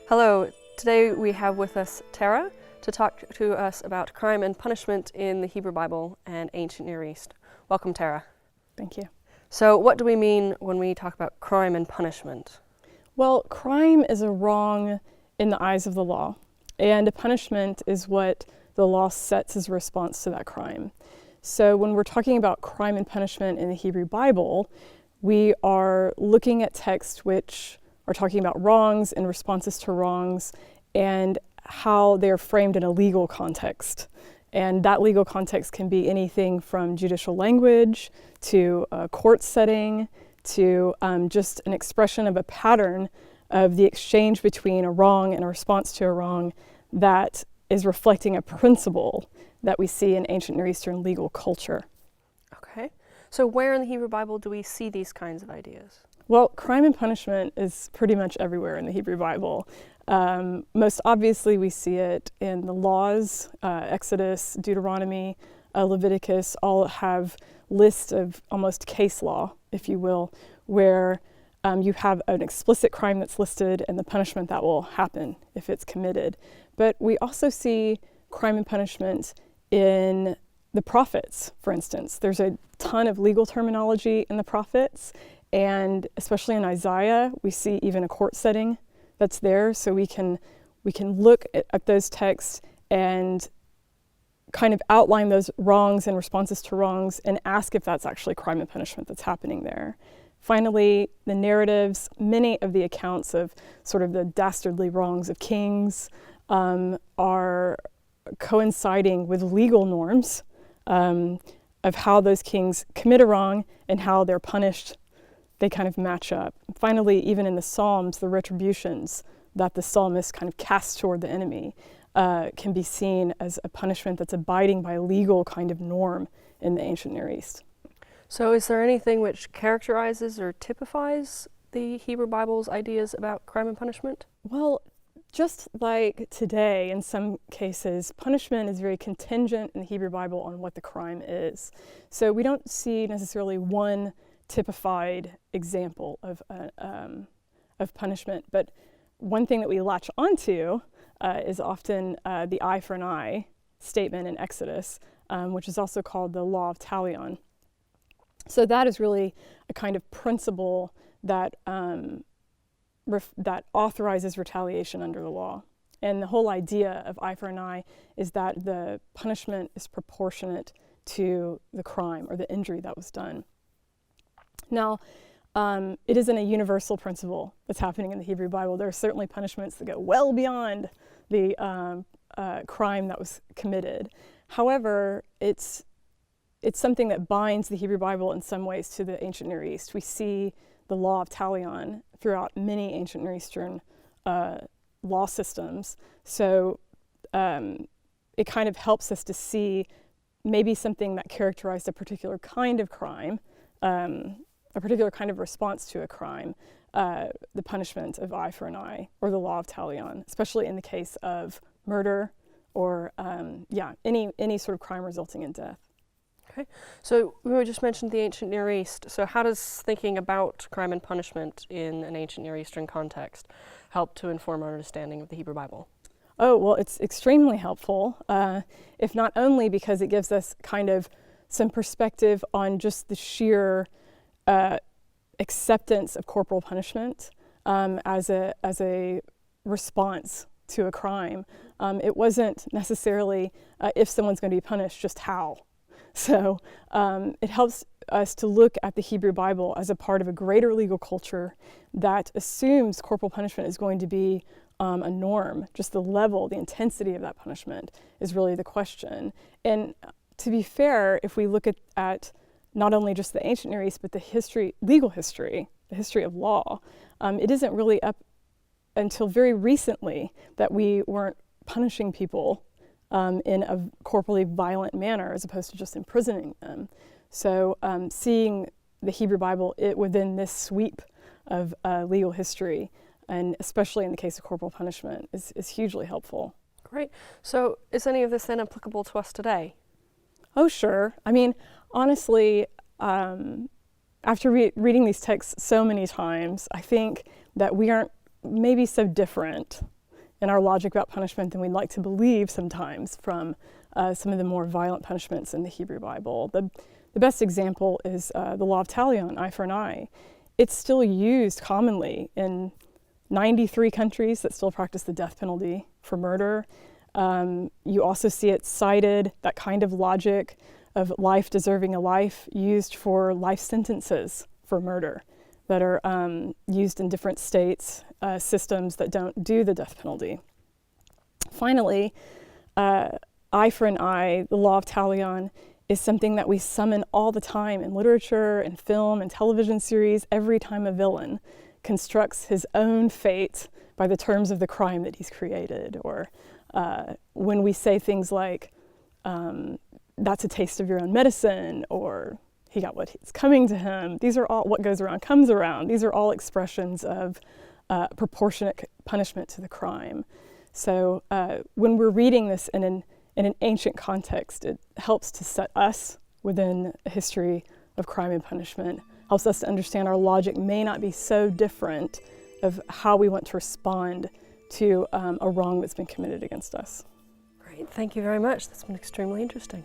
Hello, today we have with us Tarah to talk to us about crime and punishment in the Hebrew Bible and ancient Near East. Welcome, Tarah. Thank you. So what do we mean when we talk about crime and punishment? Well, crime is a wrong in the eyes of the law, and a punishment is what the law sets as a response to that crime. So when we're talking about crime and punishment in the Hebrew Bible, we are looking at texts which are talking about wrongs and responses to wrongs and how they're framed in a legal context. And that legal context can be anything from judicial language to a court setting to just an expression of a pattern of the exchange between a wrong and a response to a wrong that is reflecting a principle that we see in ancient Near Eastern legal culture. Okay. So where in the Hebrew Bible do we see these kinds of ideas? Well, crime and punishment is pretty much everywhere in the Hebrew Bible. Most obviously, we see it in the laws, Exodus, Deuteronomy, Leviticus, all have lists of almost case law, if you will, where you have an explicit crime that's listed and the punishment that will happen if it's committed. But we also see crime and punishment in the prophets, for instance. There's a ton of legal terminology in the prophets, and especially in Isaiah, we see even a court setting that's there, so we can look at those texts and kind of outline those wrongs and responses to wrongs and ask if that's actually crime and punishment that's happening there. Finally, the narratives, many of the accounts of sort of the dastardly wrongs of kings are coinciding with legal norms of how those kings commit a wrong and how they're punished. They kind of match up. Finally, even in the Psalms, the retributions that the psalmist kind of casts toward the enemy can be seen as a punishment that's abiding by a legal kind of norm in the ancient Near East. So is there anything which characterizes or typifies the Hebrew Bible's ideas about crime and punishment? Well, just like today, in some cases, punishment is very contingent in the Hebrew Bible on what the crime is. So we don't see necessarily one typified example of punishment, but one thing that we latch onto is often the eye for an eye statement in Exodus, which is also called the Law of Talion. So that is really a kind of principle that that authorizes retaliation under the law. And the whole idea of eye for an eye is that the punishment is proportionate to the crime or the injury that was done. Now, it isn't a universal principle that's happening in the Hebrew Bible. There are certainly punishments that go well beyond the crime that was committed. However, it's something that binds the Hebrew Bible in some ways to the ancient Near East. We see the Law of Talion throughout many ancient Near Eastern law systems. So it kind of helps us to see maybe something that characterized a particular kind of crime, a particular kind of response to a crime, the punishment of eye for an eye, or the Law of Talion, especially in the case of murder or any sort of crime resulting in death. Okay, so we just mentioned the ancient Near East. So how does thinking about crime and punishment in an ancient Near Eastern context help to inform our understanding of the Hebrew Bible? Oh, well, it's extremely helpful, if not only because it gives us kind of some perspective on just the sheer acceptance of corporal punishment as a response to a crime. It wasn't necessarily if someone's going to be punished, just how. So it helps us to look at the Hebrew Bible as a part of a greater legal culture that assumes corporal punishment is going to be a norm. Just the level, the intensity of that punishment is really the question. And to be fair, if we look at not only just the ancient Near East, but the legal history, the history of law, it isn't really up until very recently that we weren't punishing people in a corporally violent manner as opposed to just imprisoning them. So seeing the Hebrew Bible within this sweep of legal history, and especially in the case of corporal punishment, is hugely helpful. Great. So is any of this then applicable to us today? Oh, sure. I mean, honestly, after reading these texts so many times, I think that we aren't maybe so different in our logic about punishment than we'd like to believe sometimes from some of the more violent punishments in the Hebrew Bible. The best example is the Law of Talion, eye for an eye. It's still used commonly in 93 countries that still practice the death penalty for murder. You also see it cited, that kind of logic of life deserving a life, used for life sentences for murder that are used in different states, systems that don't do the death penalty. Finally, eye for an eye, the Law of Talion, is something that we summon all the time in literature and film and television series every time a villain constructs his own fate by the terms of the crime that he's created, or when we say things like, that's a taste of your own medicine, or he got what is coming to him. These are all, what goes around comes around. These are all expressions of proportionate punishment to the crime. So when we're reading this in an ancient context, it helps to set us within a history of crime and punishment, helps us to understand our logic may not be so different of how we want to respond to a wrong that's been committed against us. Great, thank you very much. That's been extremely interesting.